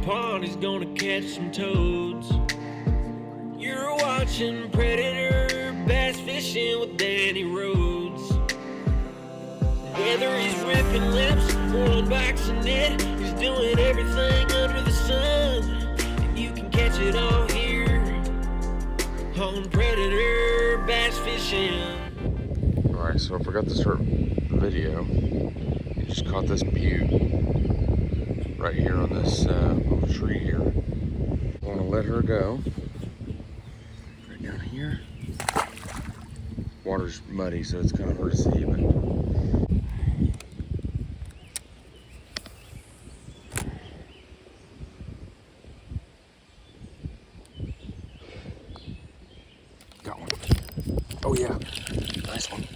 pond, he's gonna catch some toads. You're watching Predator bass fishing with Danny Rhodes. Whether he's ripping lips or unboxing it, he's doing everything under the sun. And you can catch it all here on Predator Bass Fishing. Alright, so I forgot to start the video. I just caught this butte right here on this little tree here. I want to let her go. Right down here. Water's muddy, so it's kind of hard to see, but got one. Oh yeah, nice one.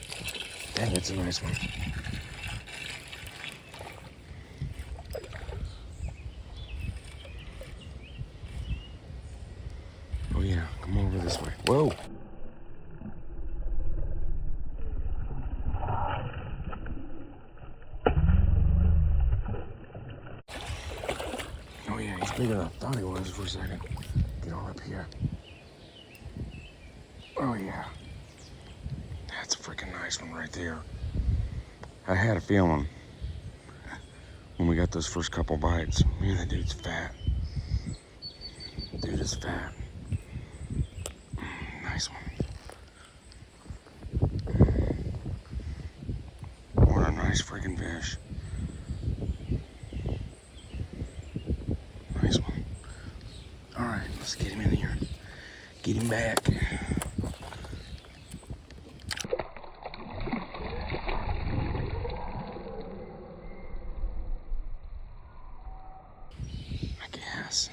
Dang, it's a nice one. Oh yeah, come over this way. Whoa. Oh yeah, he's bigger than I thought he was for a second. Get on up here. Oh yeah. That's a freaking nice one right there. I had a feeling when we got those first couple bites. Man, that dude's fat. Dude is fat. Nice one. What a nice freaking fish. Nice one. All right, let's get him in here. Get him back. I guess.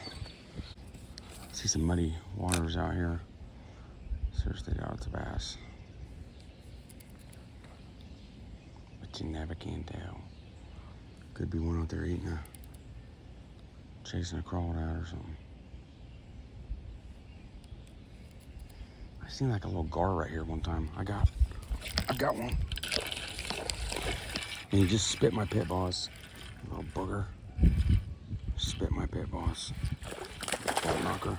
See some muddy waters out here. Seriously doubt it's a bass. But you never can tell. Could be one out there chasing a crawdad or something. I seen like a little gar right here one time. I got one. And he just spit my pit boss. Little booger. Spit my pit boss. Ball knocker.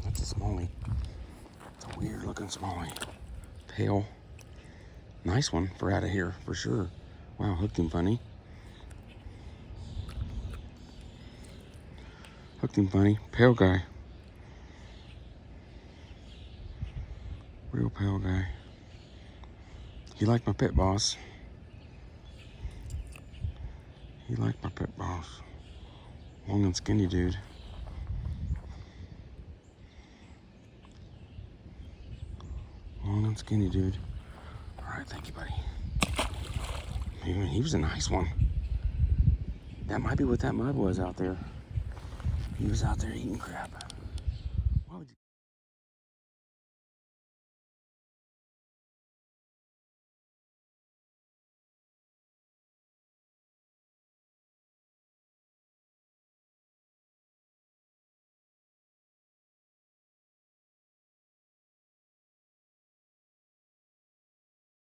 That's a smallie. It's a weird looking smallie. Pale. Nice one for out of here, for sure. Wow, hooked him funny. Hooked him funny. Pale guy. Real pale guy. He liked my pit boss. He liked my pit boss. Long and skinny dude. Long and skinny dude. All right, thank you, buddy. Man, he was a nice one. That might be what that mud was out there. He was out there eating crap.